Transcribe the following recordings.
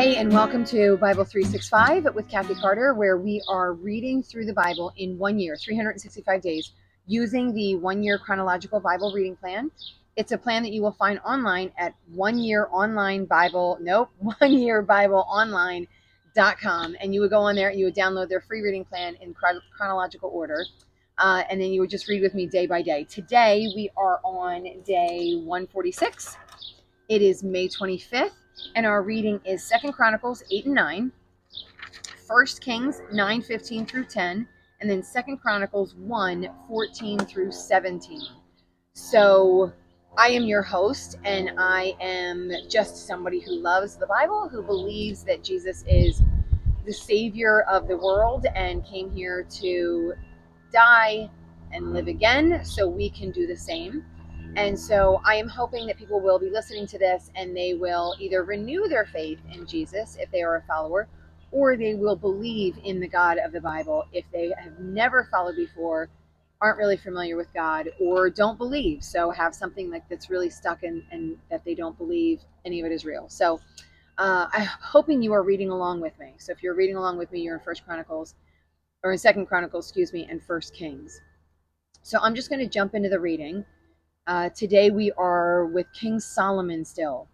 Hey, and welcome to Bible 365 with Kathy Carter, where we are reading through the Bible in 1 year, 365 days, using the 1 year chronological Bible reading plan. It's a plan that you will find online at 1yearbibleonline.com. And you would go on there and you would download their free reading plan in chronological order. And then you would just read with me day by day. Today, we are on day 146. It is May 25th. And our reading is 2 Chronicles 8 and 9, 1 Kings 9:15 through 10, and then 2 Chronicles 1:14 through 17. So I am your host, and I am just somebody who loves the Bible, who believes that Jesus is the Savior of the world and came here to die and live again so we can do the same. And so I am hoping that people will be listening to this and they will either renew their faith in Jesus if they are a follower, or they will believe in the God of the Bible if they have never followed before, aren't really familiar with God, or don't believe. So have something like that's really stuck in and that they don't believe any of it is real. So I'm hoping you are reading along with me. So if you're reading along with me, you're in 1 Chronicles, or in 2 Chronicles, and 1 Kings. So I'm just going to jump into the reading. Today we are with King Solomon still.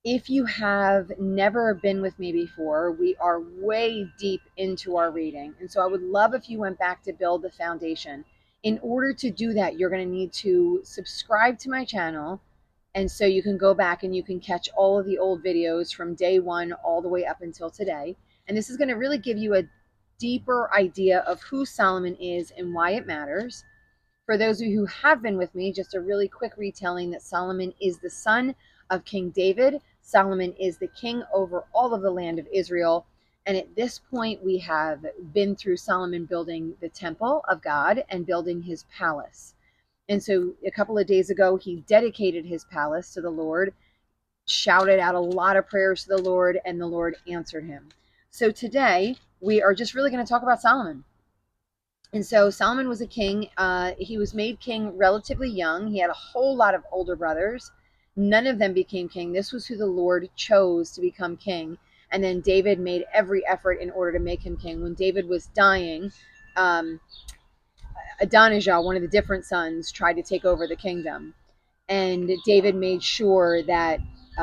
If you have never been with me before, we are way deep into our reading. And so I would love if you went back to build the foundation. In order to do that, you're going to need to subscribe to my channel. And so you can go back and you can catch all of the old videos from day one all the way up until today. And this is going to really give you a deeper idea of who Solomon is and why it matters. For those of you who have been with me, just a really quick retelling that Solomon is the son of King David. Solomon is the king over all of the land of Israel. And at this point, we have been through Solomon building the temple of God and building his palace. And so a couple of days ago, he dedicated his palace to the Lord, shouted out a lot of prayers to the Lord, and the Lord answered him. So today, we are just really going to talk about Solomon. And so Solomon was a king. He was made king relatively young. He had a whole lot of older brothers. None of them became king. This was who the Lord chose to become king. And then David made every effort in order to make him king. When David was dying, Adonijah, one of the different sons, tried to take over the kingdom. And David made sure that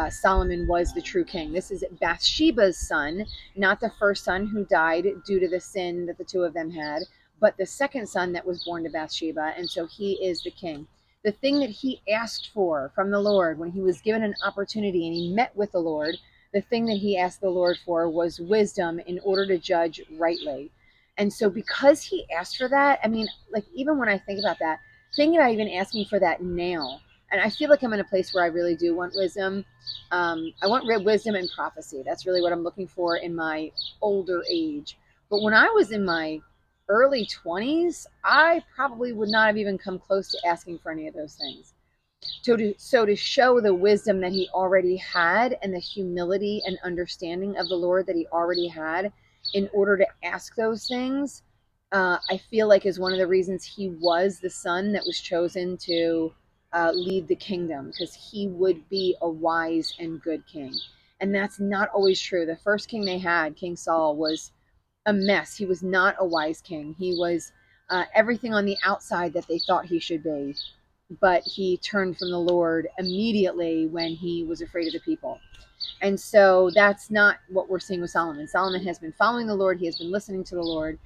Solomon was the true king. This is Bathsheba's son, not the first son who died due to the sin that the two of them had, but the second son that was born to Bathsheba, and so he is the king. The thing that he asked for from the Lord when he was given an opportunity and he met with the Lord, the thing that he asked the Lord for was wisdom in order to judge rightly. And so because he asked for that, I mean, like even when I think about that, thinking about even asking for that now, and I feel like I'm in a place where I really do want wisdom. I want wisdom and prophecy. That's really what I'm looking for in my older age. But when I was in my early 20s, I probably would not have even come close to asking for any of those things. So to show the wisdom that he already had and the humility and understanding of the Lord that he already had in order to ask those things, I feel like is one of the reasons he was the son that was chosen to lead the kingdom, because he would be a wise and good king. And that's not always true. The first king they had, King Saul, was a mess. He was not a wise king. He was everything on the outside that they thought he should be, but he turned from the Lord immediately when he was afraid of the people. And so that's not what we're seeing with Solomon. Solomon has been following the Lord. He has been listening to the Lord.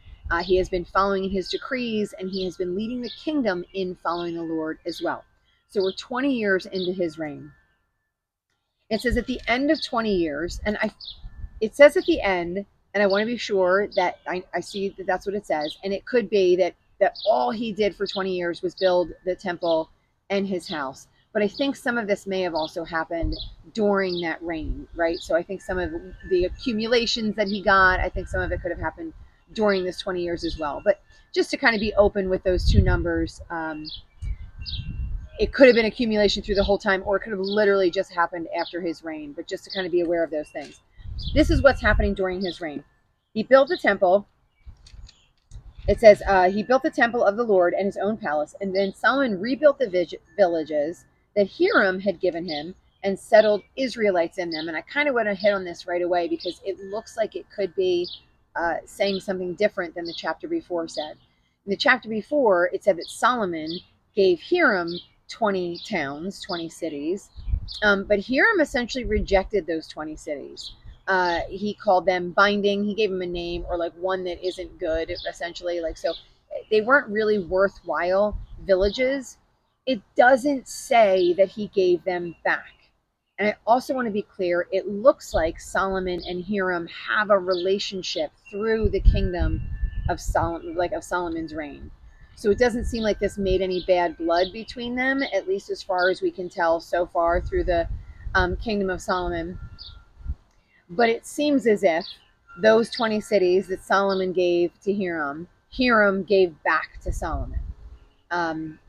He has been following his decrees, and he has been leading the kingdom in following the Lord as well. So we're 20 years into his reign. It says at the end of 20 years, and it says at the end, and I want to be sure that I see that that's what it says. And it could be that all he did for 20 years was build the temple and his house. But I think some of this may have also happened during that reign, right? So I think some of the accumulations that he got, I think some of it could have happened during this 20 years as well. But just to kind of be open with those two numbers, it could have been accumulation through the whole time, or it could have literally just happened after his reign. But just to kind of be aware of those things. This is what's happening during his reign. He built the temple. It says he built the temple of the Lord and his own palace. And then Solomon rebuilt the villages that Hiram had given him and settled Israelites in them. And I kind of want to hit on this right away because it looks like it could be saying something different than the chapter before said. In the chapter before, it said that Solomon gave Hiram 20 towns, 20 cities, but Hiram essentially rejected those 20 cities. He called them binding. He gave them a name, or like one that isn't good, essentially. Like, so they weren't really worthwhile villages. It doesn't say that he gave them back. And I also want to be clear, it looks like Solomon and Hiram have a relationship through the kingdom of Solomon, like of Solomon's reign. So it doesn't seem like this made any bad blood between them, at least as far as we can tell so far through the kingdom of Solomon. But it seems as if those 20 cities that Solomon gave to Hiram, Hiram gave back to Solomon.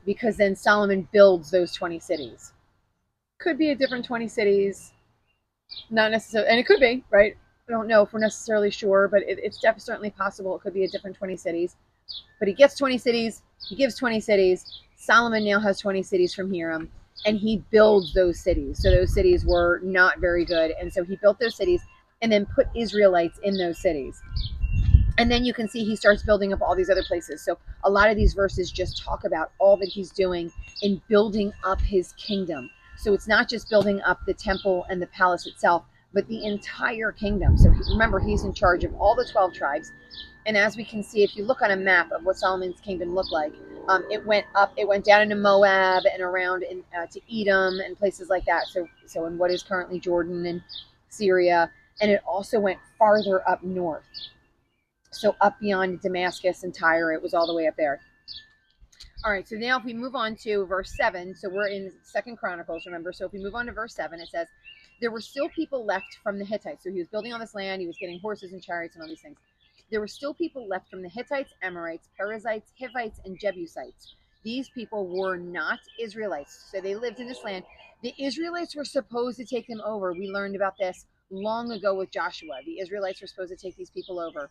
Because then Solomon builds those 20 cities. Could be a different 20 cities, not necessarily, and it could be, right? I don't know if we're necessarily sure, but it's certainly possible it could be a different 20 cities. But he gets 20 cities, he gives 20 cities. Solomon now has 20 cities from Hiram, and he builds those cities. So those cities were not very good, and so he built those cities and then put Israelites in those cities. And then you can see he starts building up all these other places. So a lot of these verses just talk about all that he's doing in building up his kingdom. So it's not just building up the temple and the palace itself, but the entire kingdom. So remember, he's in charge of all the 12 tribes. And as we can see, if you look on a map of what Solomon's kingdom looked like, it went down into Moab and around to Edom and places like that. So in what is currently Jordan and Syria. And it also went farther up north. So up beyond Damascus and Tyre, it was all the way up there. All right, so now if we move on to verse 7, so we're in 2 Chronicles, remember? So if we move on to verse 7, it says, there were still people left from the Hittites. So he was building on this land, he was getting horses and chariots and all these things. There were still people left from the Hittites, Amorites, Perizzites, Hivites, and Jebusites. These people were not Israelites, so they lived in this land. The Israelites were supposed to take them over. We learned about this long ago with Joshua. The Israelites were supposed to take these people over,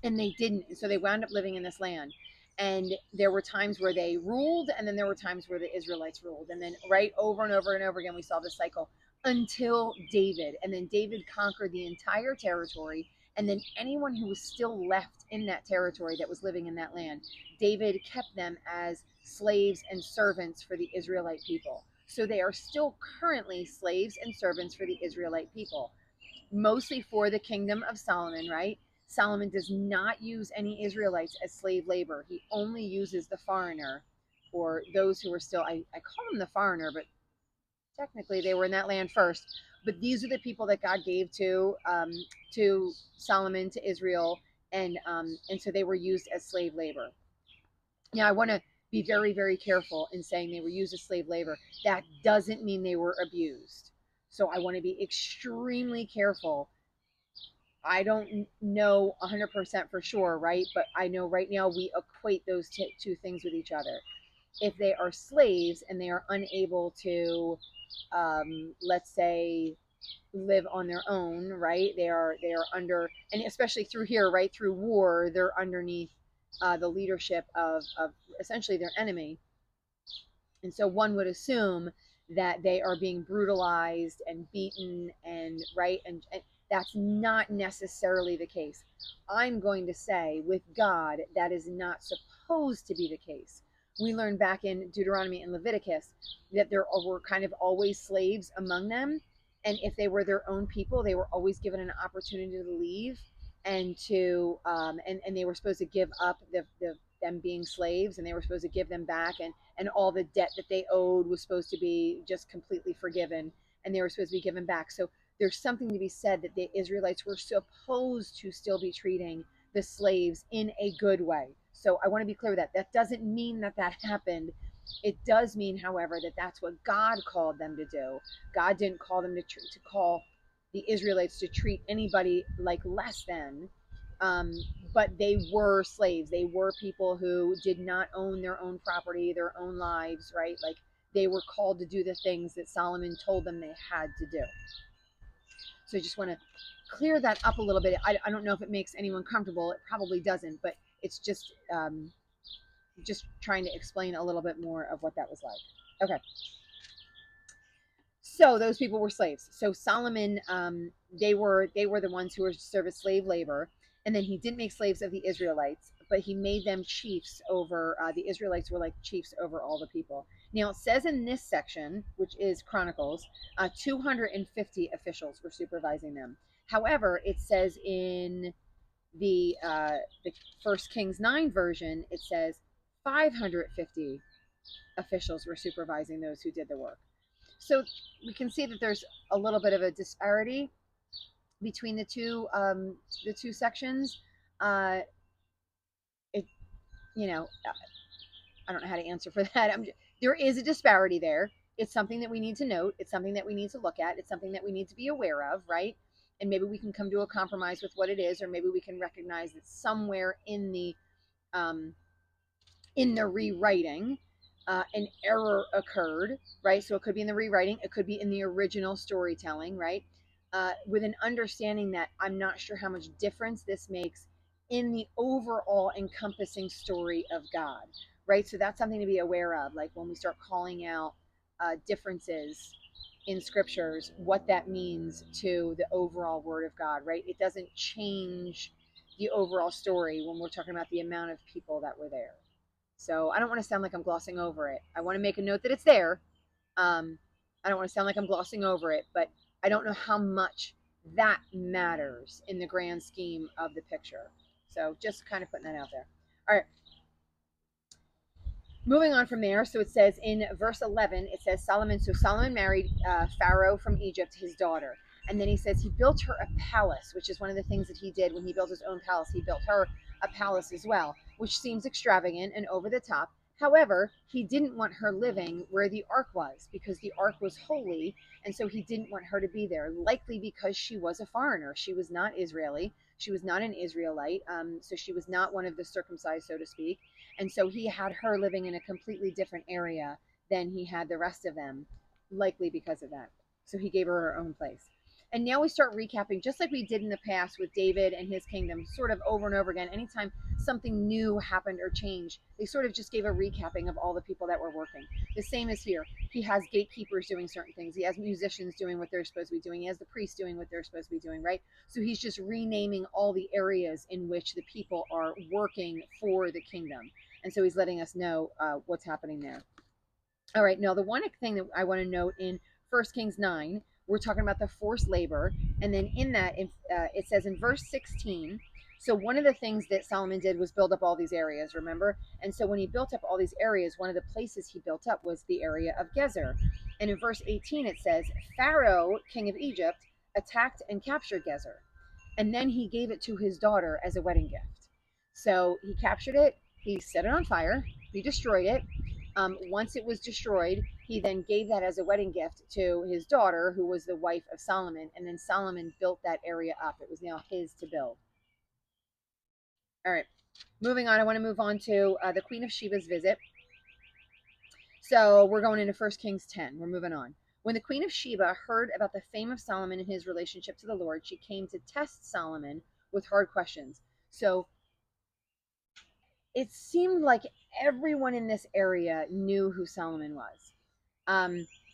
and they didn't. So they wound up living in this land. And there were times where they ruled, and then there were times where the Israelites ruled. And then right over and over and over again, we saw this cycle until David. And then David conquered the entire territory. And then anyone who was still left in that territory that was living in that land, David kept them as slaves and servants for the Israelite people. So they are still currently slaves and servants for the Israelite people, mostly for the kingdom of Solomon, right? Solomon does not use any Israelites as slave labor. He only uses the foreigner, or those who are still, I call them the foreigner, but technically they were in that land first. But these are the people that God gave to Solomon, to Israel, and so they were used as slave labor. Now, I want to be very, very careful in saying they were used as slave labor. That doesn't mean they were abused. So I want to be extremely careful. I don't know 100% for sure, right? But I know right now we equate those two things with each other. If they are slaves and they are unable to, let's say, live on their own, right? They are under, and especially through here, right? Through war, they're underneath the leadership of essentially their enemy. And so one would assume that they are being brutalized and beaten and right, and that's not necessarily the case. I'm going to say with God, that is not supposed to be the case. We learned back in Deuteronomy and Leviticus that there were kind of always slaves among them. And if they were their own people, they were always given an opportunity to leave and to, and they were supposed to give up them being slaves, and they were supposed to give them back, and all the debt that they owed was supposed to be just completely forgiven, and they were supposed to be given back. So there's something to be said that the Israelites were supposed to still be treating the slaves in a good way. So I want to be clear with that. That doesn't mean that happened. It does mean, however, that that's what God called them to do. God didn't call them to call the Israelites to treat anybody like less than. But they were slaves. They were people who did not own their own property, their own lives, right? Like they were called to do the things that Solomon told them they had to do. So I just want to clear that up a little bit. I don't know if it makes anyone comfortable. It probably doesn't, but it's just trying to explain a little bit more of what that was like. Okay. So those people were slaves. So Solomon, they were the ones who were to serve as slave labor, and then he didn't make slaves of the Israelites, but he made them chiefs over the Israelites were like chiefs over all the people. Now it says in this section, which is Chronicles, 250 officials were supervising them. However, it says in the First Kings 9 version, it says 550 officials were supervising those who did the work. So we can see that there's a little bit of a disparity between the two sections. Uh, it, you know, I don't know how to answer for that. There is a disparity there. It's something that we need to note. It's something that we need to look at. It's something that we need to be aware of, right? And maybe we can come to a compromise with what it is, or maybe we can recognize that somewhere um, in the rewriting, an error occurred, right? So it could be in the rewriting, it could be in the original storytelling, right? With an understanding that I'm not sure how much difference this makes in the overall encompassing story of God, right? So that's something to be aware of. Like when we start calling out differences in scriptures, what that means to the overall word of God, right? It doesn't change the overall story when we're talking about the amount of people that were there. So I don't want to sound like I'm glossing over it. I want to make a note that it's there. I don't want to sound like I'm glossing over it, but I don't know how much that matters in the grand scheme of the picture. So just kind of putting that out there. All right. Moving on from there, so it says in verse 11, it says Solomon married Pharaoh from Egypt, his daughter. And then he says he built her a palace, which is one of the things that he did when he built his own palace. He built her a palace as well, which seems extravagant and over the top. However, he didn't want her living where the ark was because the ark was holy. And so he didn't want her to be there, likely because she was a foreigner. She was not Israeli. She was not an Israelite. So she was not one of the circumcised, so to speak. And so he had her living in a completely different area than he had the rest of them, likely because of that. So he gave her her own place. And now we start recapping, just like we did in the past with David and his kingdom, sort of over and over again. Anytime something new happened or changed, they sort of just gave a recapping of all the people that were working. The same as here. He has gatekeepers doing certain things. He has musicians doing what they're supposed to be doing. He has the priests doing what they're supposed to be doing, right? So he's just renaming all the areas in which the people are working for the kingdom. And so he's letting us know what's happening there. All right, now the one thing that I want to note in First Kings 9, we're talking about the forced labor. And then in that, it says in verse 16, so one of the things that Solomon did was build up all these areas, remember? And so when he built up all these areas, one of the places he built up was the area of Gezer. And in verse 18, it says, Pharaoh, king of Egypt, attacked and captured Gezer. And then he gave it to his daughter as a wedding gift. So he captured it, he set it on fire, he destroyed it. Once it was destroyed, he then gave that as a wedding gift to his daughter, who was the wife of Solomon. And then Solomon built that area up. It was now his to build. All right, moving on. I want to move on to the Queen of Sheba's visit. So we're going into 1 Kings 10. We're moving on. When the Queen of Sheba heard about the fame of Solomon and his relationship to the Lord, she came to test Solomon with hard questions. So it seemed like everyone in this area knew who Solomon was.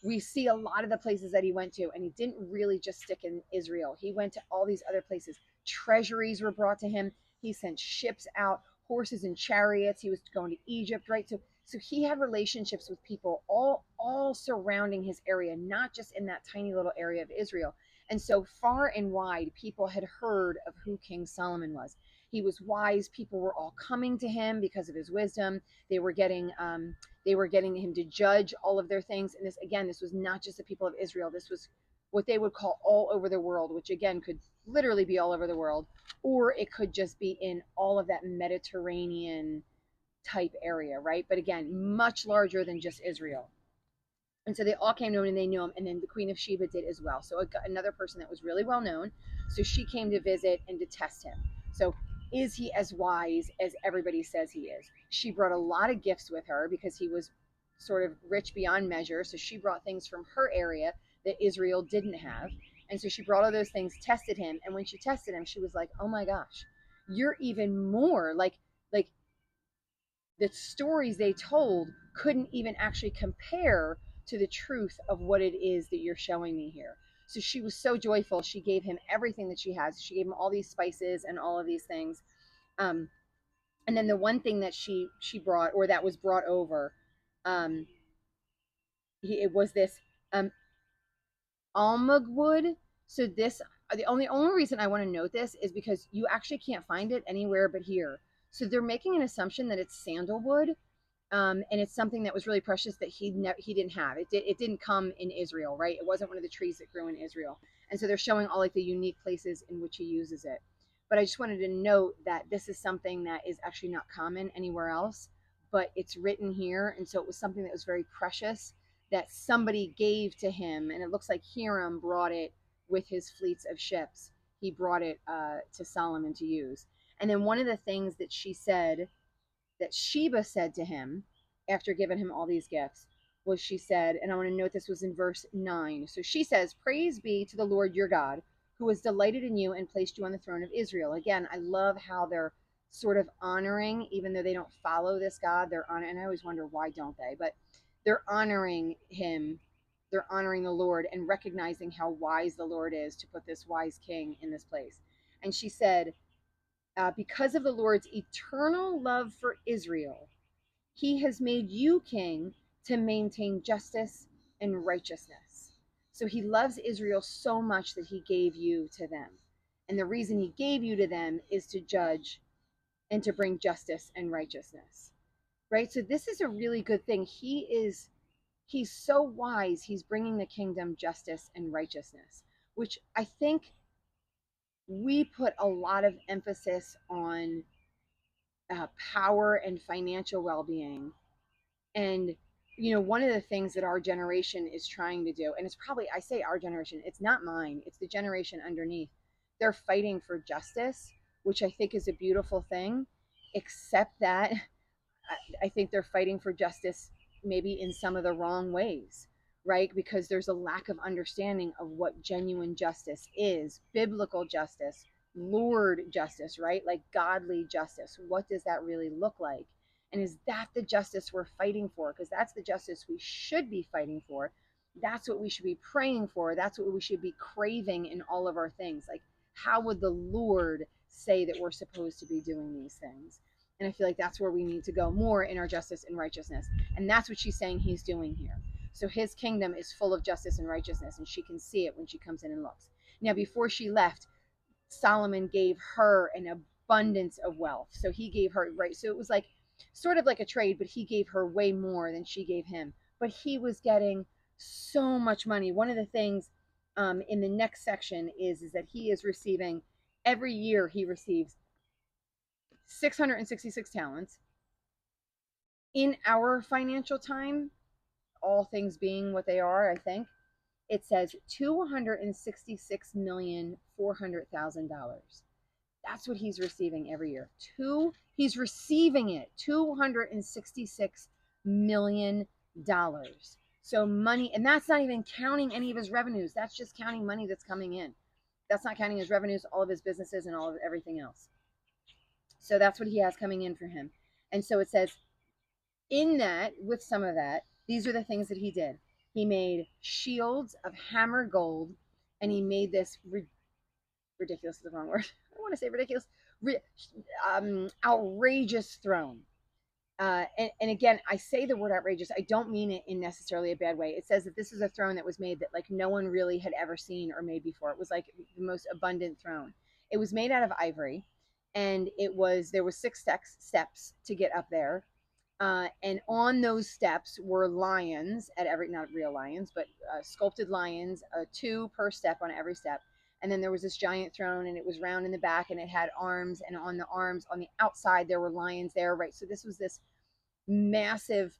We see a lot of the places that he went to, and he didn't really just stick in Israel. He went to all these other places. Treasuries were brought to him. He sent ships out, horses and chariots. He was going to Egypt, right? So he had relationships with people all surrounding his area, not just in that tiny little area of Israel. And so far and wide, people had heard of who King Solomon was. He was wise. People were all coming to him because of his wisdom. They were getting him to judge all of their things. And this was not just the people of Israel. This was what they would call all over the world, which again could literally be all over the world, or it could just be in all of that Mediterranean type area, right? But again, much larger than just Israel. And so they all came to him and they knew him. And then the Queen of Sheba did as well. So another person that was really well known. So she came to visit and to test him. So is he as wise as everybody says he is? She brought a lot of gifts with her because he was sort of rich beyond measure. So she brought things from her area that Israel didn't have. And so she brought all those things, tested him. And when she tested him, she was like, oh my gosh, you're even more like the stories they told couldn't even actually compare to the truth of what it is that you're showing me here. So she was so joyful. She gave him everything that she has. She gave him all these spices and all of these things. Um, and then the one thing that she brought, or that was brought over, um, it was this um, almug wood. So this, the only reason I want to note this is because you actually can't find it anywhere but here. So they're making an assumption that it's sandalwood, and it's something that was really precious that he didn't have. It didn't come in Israel, right? It wasn't one of the trees that grew in Israel, and so they're showing all like the unique places in which he uses it. But I just wanted to note that this is something that is actually not common anywhere else, but it's written here, and so it was something that was very precious that somebody gave to him, and it looks like Hiram brought it with his fleets of ships. He brought it to Solomon to use. And then one of the things that Sheba said to him after giving him all these gifts was, she said, and I want to note this was in verse 9. So she says, "Praise be to the Lord your God, who has delighted in you and placed you on the throne of Israel." Again, I love how they're sort of honoring, even though they don't follow this God, they're honoring, and I always wonder why don't they, but they're honoring him. They're honoring the Lord and recognizing how wise the Lord is to put this wise king in this place. And she said, because of the Lord's eternal love for Israel, he has made you king to maintain justice and righteousness. So he loves Israel so much that he gave you to them. And the reason he gave you to them is to judge and to bring justice and righteousness. Right? So this is a really good thing. He's so wise. He's bringing the kingdom justice and righteousness, which I think we put a lot of emphasis on power and financial well-being. And one of the things that our generation is trying to do, and it's probably, I say our generation, it's not mine, it's the generation underneath, they're fighting for justice, which I think is a beautiful thing, except that I think they're fighting for justice maybe in some of the wrong ways, right? Because there's a lack of understanding of what genuine justice is, biblical justice, Lord justice, right? Like godly justice. What does that really look like? And is that the justice we're fighting for? Because that's the justice we should be fighting for. That's what we should be praying for. That's what we should be craving in all of our things. Like, how would the Lord say that we're supposed to be doing these things? And I feel like that's where we need to go more in our justice and righteousness. And that's what she's saying he's doing here. So his kingdom is full of justice and righteousness, and she can see it when she comes in and looks. Now, before she left, Solomon gave her an abundance of wealth. So he gave her, right? So it was like sort of like a trade, but he gave her way more than she gave him. But he was getting so much money. One of the things in the next section is that he is receiving, every year he receives 666 talents. In our financial time, all things being what they are, I think, it says $266,400,000. That's what he's receiving every year. He's receiving it, $266 million. So money, and that's not even counting any of his revenues. That's just counting money that's coming in. That's not counting his revenues, all of his businesses, and all of everything else. So that's what he has coming in for him. And so it says, in that, with some of that, these are the things that he did. He made shields of hammered gold, and he made this ridiculous is the wrong word. I don't want to say ridiculous, outrageous throne. And again, I say the word outrageous. I don't mean it in necessarily a bad way. It says that this is a throne that was made that like no one really had ever seen or made before. It was like the most abundant throne. It was made out of ivory, and there was 6 steps to get up there. And on those steps were lions at every, not real lions, but sculpted lions, 2 per step on every step. And then there was this giant throne, and it was round in the back, and it had arms, and on the arms on the outside there were lions there, right? So this was this massive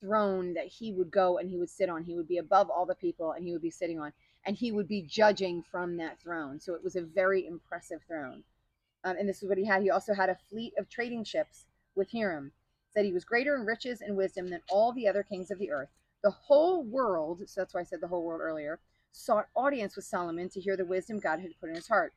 throne that he would go and he would sit on. He would be above all the people, and he would be sitting on, and he would be judging from that throne. So it was a very impressive throne. And this is what he had. He also had a fleet of trading ships with Hiram. Said he was greater in riches and wisdom than all the other kings of the earth. The whole world, so that's why I said the whole world earlier, sought audience with Solomon to hear the wisdom God had put in his heart.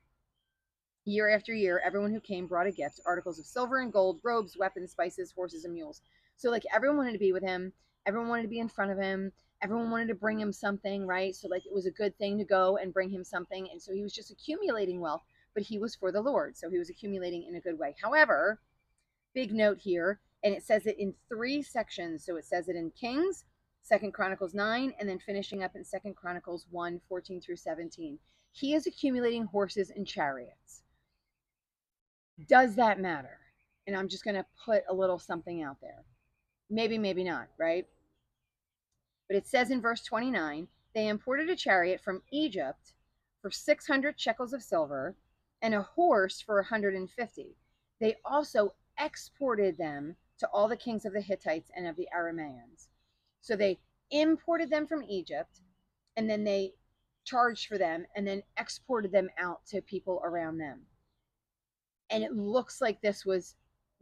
Year after year, everyone who came brought a gift, articles of silver and gold, robes, weapons, spices, horses, and mules. So like everyone wanted to be with him. Everyone wanted to be in front of him. Everyone wanted to bring him something, right? So like it was a good thing to go and bring him something. And so he was just accumulating wealth, but he was for the Lord. So he was accumulating in a good way. However, big note here, and it says it in 3 sections. So it says it in Kings, 2nd Chronicles 9, and then finishing up in 2nd Chronicles 1, 14 through 17. He is accumulating horses and chariots. Does that matter? And I'm just going to put a little something out there. Maybe, maybe not, right? But it says in verse 29, they imported a chariot from Egypt for 600 shekels of silver and a horse for 150. They also exported them to all the kings of the Hittites and of the Arameans. So they imported them from Egypt, and then they charged for them and then exported them out to people around them. And it looks like this was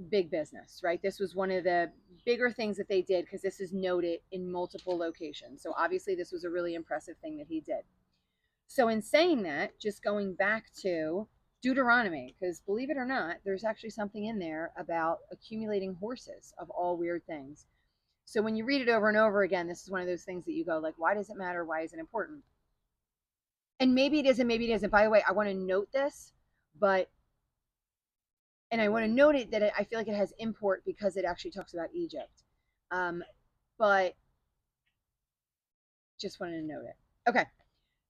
big business, right? This was one of the bigger things that they did, because this is noted in multiple locations. So obviously this was a really impressive thing that he did. So in saying that, just going back to Deuteronomy, because believe it or not, there's actually something in there about accumulating horses of all weird things. So when you read it over and over again, this is one of those things that you go like, why does it matter? Why is it important? And maybe it isn't, maybe it isn't. By the way, I want to note this, and I want to note it that I feel like it has import because it actually talks about Egypt. But just wanted to note it. Okay.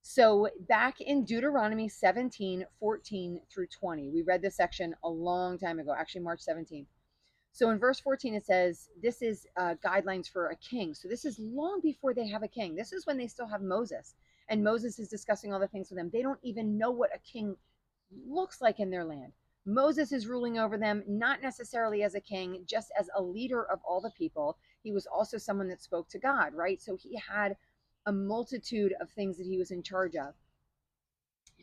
So back in Deuteronomy 17, 14 through 20, we read this section a long time ago, actually March 17th. So in verse 14, it says, this is guidelines for a king. So this is long before they have a king. This is when they still have Moses. And Moses is discussing all the things with them. They don't even know what a king looks like in their land. Moses is ruling over them, not necessarily as a king, just as a leader of all the people. He was also someone that spoke to God, right? So he had a multitude of things that he was in charge of.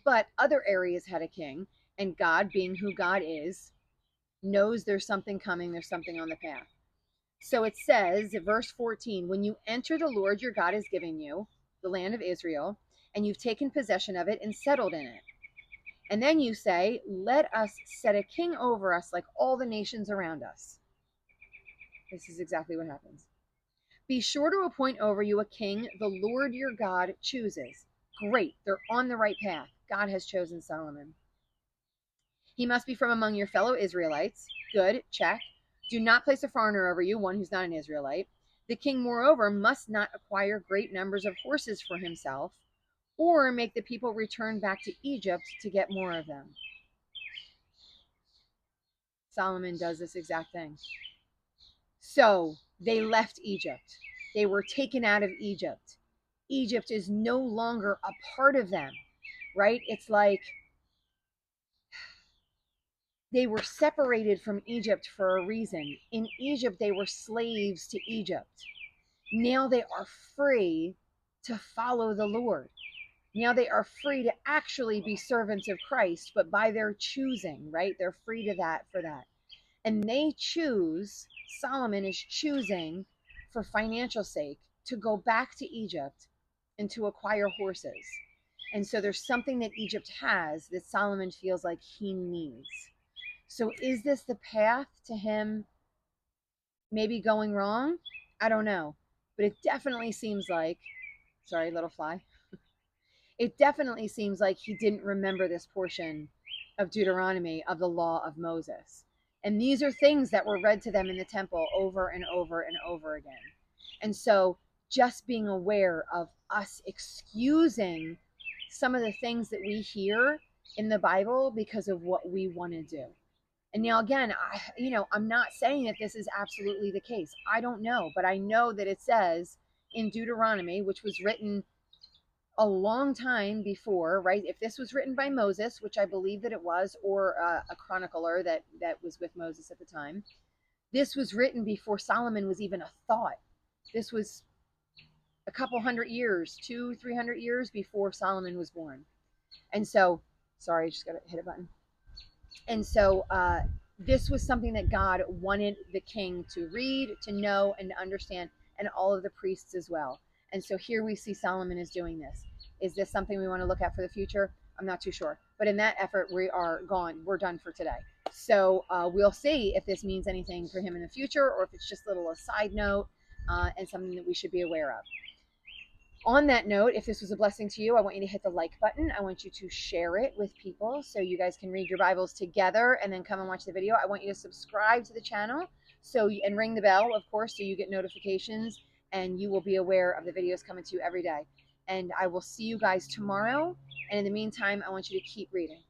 But other areas had a king, and God, being who God is, knows there's something coming, there's something on the path. So it says, verse 14, when you enter the Lord your God is giving you, the land of Israel, and you've taken possession of it and settled in it. And then you say, let us set a king over us like all the nations around us. This is exactly what happens. Be sure to appoint over you a king the Lord your God chooses. Great. They're on the right path. God has chosen Solomon. He must be from among your fellow Israelites. Good. Check. Do not place a foreigner over you, one who's not an Israelite. The king, moreover, must not acquire great numbers of horses for himself, or make the people return back to Egypt to get more of them. Solomon does this exact thing. So they left Egypt. They were taken out of Egypt. Egypt is no longer a part of them, right? It's like they were separated from Egypt for a reason. In Egypt, they were slaves to Egypt. Now they are free to follow the Lord. Now they are free to actually be servants of Christ, but by their choosing, right? They're free to that for that. And they choose, Solomon is choosing for financial sake to go back to Egypt and to acquire horses. And so there's something that Egypt has that Solomon feels like he needs. So is this the path to him maybe going wrong? I don't know. But it definitely seems like, sorry, little fly. It definitely seems like he didn't remember this portion of Deuteronomy of the law of Moses. And these are things that were read to them in the temple over and over and over again. And so just being aware of us excusing some of the things that we hear in the Bible because of what we want to do. And now again, I'm not saying that this is absolutely the case. I don't know, but I know that it says in Deuteronomy, which was written a long time before, right? If this was written by Moses, which I believe that it was, or a chronicler that was with Moses at the time, this was written before Solomon was even a thought. This was a couple hundred years, 200-300 years before Solomon was born. And so, sorry, I just got to hit a button. And so this was something that God wanted the king to read, to know, and to understand, and all of the priests as well. And so here we see Solomon is doing this. Is this something we want to look at for the future? I'm not too sure. But in that effort, we are gone. We're done for today. So we'll see if this means anything for him in the future, or if it's just a little side note and something that we should be aware of. On that note, if this was a blessing to you, I want you to hit the like button. I want you to share it with people so you guys can read your Bibles together and then come and watch the video. I want you to subscribe to the channel and ring the bell, of course, so you get notifications and you will be aware of the videos coming to you every day. And I will see you guys tomorrow. And in the meantime, I want you to keep reading.